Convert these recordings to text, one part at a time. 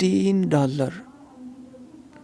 $3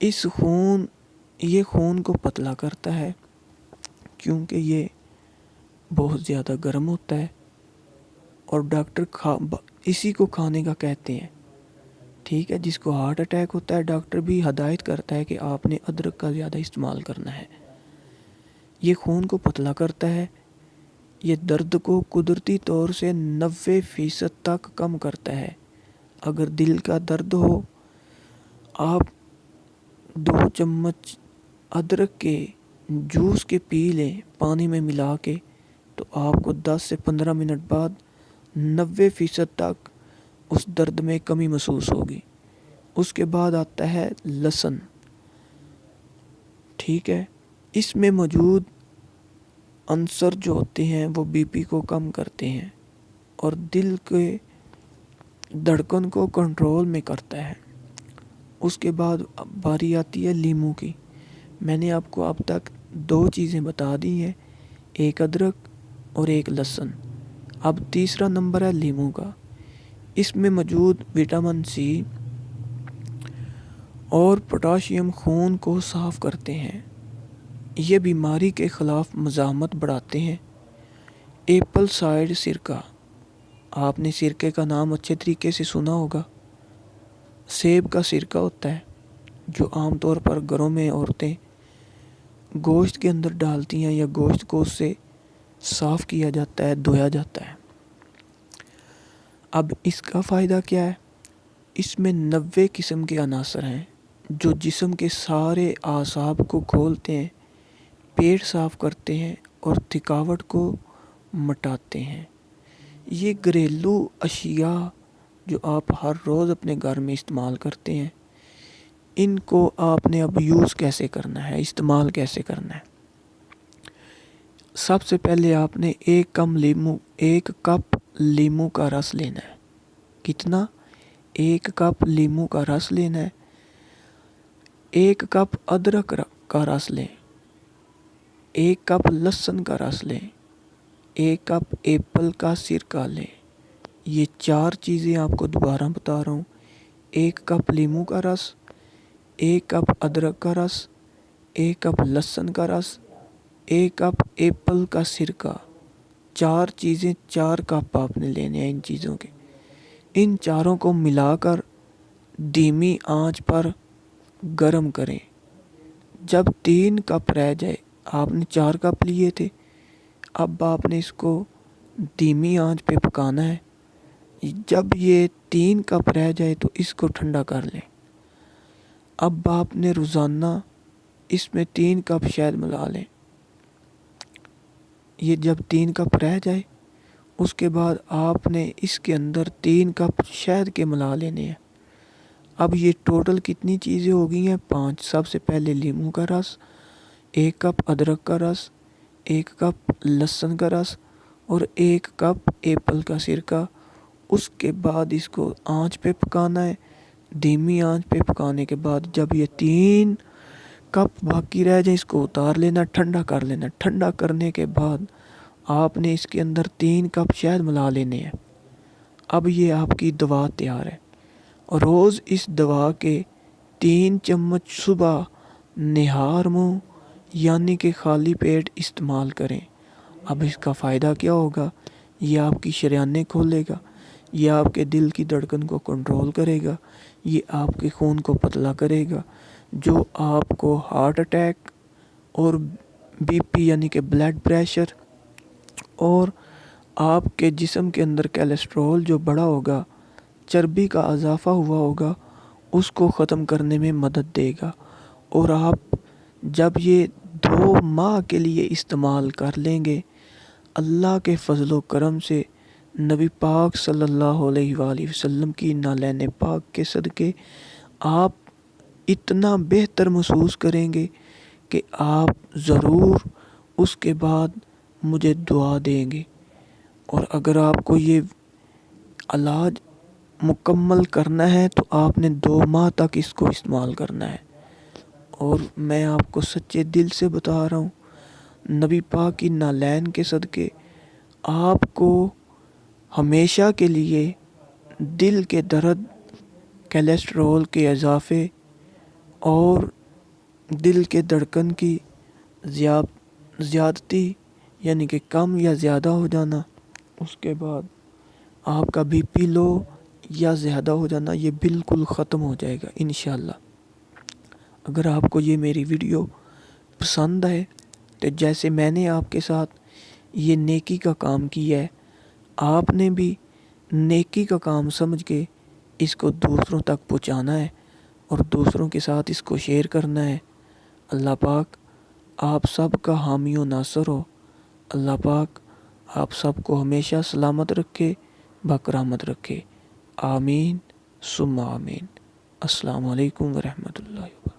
یہ خون کو پتلا کرتا ہے کیونکہ یہ بہت زیادہ گرم ہوتا ہے، اور ڈاکٹر اسی کو کھانے کا کہتے ہیں، ٹھیک ہے۔ جس کو ہارٹ اٹیک ہوتا ہے ڈاکٹر بھی ہدایت کرتا ہے کہ آپ نے ادرک کا زیادہ استعمال کرنا ہے۔ یہ خون کو پتلا کرتا ہے، یہ درد کو قدرتی طور سے 90% تک کم کرتا ہے۔ اگر دل کا درد ہو، آپ 2 چمچ ادرک کے جوس کے پی لیں پانی میں ملا کے، تو آپ کو 10 سے 15 منٹ بعد 90% تک اس درد میں کمی محسوس ہوگی۔ اس کے بعد آتا ہے لہسن، ٹھیک ہے۔ اس میں موجود عنصر جو ہوتے ہیں وہ بی پی کو کم کرتے ہیں اور دل کے دھڑکن کو کنٹرول میں کرتا ہے۔ اس کے بعد باری آتی ہے لیموں کی۔ میں نے آپ کو اب تک 2 چیزیں بتا دی ہیں، ایک ادرک اور ایک لہسن۔ اب تیسرا نمبر ہے لیموں کا۔ اس میں موجود وٹامن سی اور پوٹاشیم خون کو صاف کرتے ہیں، یہ بیماری کے خلاف مزاحمت بڑھاتے ہیں۔ ایپل سائڈر سرکہ، آپ نے سرکے کا نام اچھے طریقے سے سنا ہوگا۔ سیب کا سرکہ ہوتا ہے جو عام طور پر گھروں میں عورتیں گوشت کے اندر ڈالتی ہیں، یا گوشت کو اس سے صاف کیا جاتا ہے، دھویا جاتا ہے۔ اب اس کا فائدہ کیا ہے؟ اس میں 90 قسم کے عناصر ہیں جو جسم کے سارے اعصاب کو کھولتے ہیں، پیٹ صاف کرتے ہیں اور تھکاوٹ کو مٹاتے ہیں۔ یہ گھریلو اشیاء جو آپ ہر روز اپنے گھر میں استعمال کرتے ہیں، ان کو آپ نے اب یوز کیسے کرنا ہے، استعمال کیسے کرنا ہے؟ سب سے پہلے آپ نے 1 کپ لیموں کا رس لینا ہے۔ کتنا؟ 1 کپ لیموں کا رس لینا ہے۔ 1 کپ ادرک کا رس لیں، 1 کپ لہسن کا رس لیں، 1 کپ ایپل کا سرکہ لیں۔ یہ 4 چیزیں آپ کو دوبارہ بتا رہا ہوں۔ 1 کپ لیموں کا رس، 1 کپ ادرک کا رس، 1 کپ لہسن کا رس، 1 کپ ایپل کا سرکہ۔ 4 چیزیں، 4 کپ آپ نے لینے ہیں ان چیزوں کے۔ ان چاروں کو ملا کر دھیمی آنچ پر گرم کریں۔ جب 3 کپ رہ جائے، آپ نے 4 کپ لیے تھے، اب آپ نے اس کو دھیمی آنچ پہ پکانا ہے۔ جب یہ 3 کپ رہ جائے تو اس کو ٹھنڈا کر لیں۔ اب آپ نے روزانہ اس میں 3 کپ شہد ملا لیں۔ یہ جب 3 کپ رہ جائے، اس کے بعد آپ نے اس کے اندر 3 کپ شہد کے ملا لینے ہیں۔ اب یہ ٹوٹل کتنی چیزیں ہو گئی ہیں؟ 5۔ سب سے پہلے لیموں کا رس، 1 کپ ادرک کا رس، 1 کپ لہسن کا رس اور 1 کپ ایپل کا سرکہ۔ اس کے بعد اس کو آنچ پہ پکانا ہے، دھیمی آنچ پہ پکانے کے بعد جب یہ 3 کپ باقی رہ جائے، اس کو اتار لینا، ٹھنڈا کر لینا۔ ٹھنڈا کرنے کے بعد آپ نے اس کے اندر 3 کپ شہد ملا لینے ہیں۔ اب یہ آپ کی دوا تیار ہے۔ روز اس دوا کے 3 چمچ صبح نہار منہ یعنی کہ خالی پیٹ استعمال کریں۔ اب اس کا فائدہ کیا ہوگا؟ یہ آپ کی شریانیں کھولے گا، یہ آپ کے دل کی دھڑکن کو کنٹرول کرے گا، یہ آپ کے خون کو پتلا کرے گا، جو آپ کو ہارٹ اٹیک اور بی پی یعنی کہ بلڈ پریشر اور آپ کے جسم کے اندر کولیسٹرول جو بڑا ہوگا، چربی کا اضافہ ہوا ہوگا، اس کو ختم کرنے میں مدد دے گا۔ اور آپ جب یہ 2 ماہ کے لیے استعمال کر لیں گے، اللہ کے فضل و کرم سے نبی پاک صلی اللہ علیہ وآلہ وسلم کی نالین پاک کے صدقے آپ اتنا بہتر محسوس کریں گے کہ آپ ضرور اس کے بعد مجھے دعا دیں گے۔ اور اگر آپ کو یہ علاج مکمل کرنا ہے تو آپ نے 2 ماہ تک اس کو استعمال کرنا ہے۔ اور میں آپ کو سچے دل سے بتا رہا ہوں، نبی پاک کی نالین کے صدقے آپ کو ہمیشہ کے لیے دل کے درد، کولیسٹرول کے اضافے اور دل کے دھڑکن کی زیادتی یعنی کہ کم یا زیادہ ہو جانا، اس کے بعد آپ کا بی پی لو یا زیادہ ہو جانا، یہ بالکل ختم ہو جائے گا انشاءاللہ۔ اگر آپ کو یہ میری ویڈیو پسند ہے تو جیسے میں نے آپ کے ساتھ یہ نیکی کا کام کیا ہے، آپ نے بھی نیکی کا کام سمجھ کے اس کو دوسروں تک پہنچانا ہے اور دوسروں کے ساتھ اس کو شیئر کرنا ہے۔ اللہ پاک آپ سب کا حامی و ناصر ہو۔ اللہ پاک آپ سب کو ہمیشہ سلامت رکھے، بکرامت رکھے۔ آمین ثم آمین۔ السلام علیکم ورحمۃ اللہ وبرکاتہ۔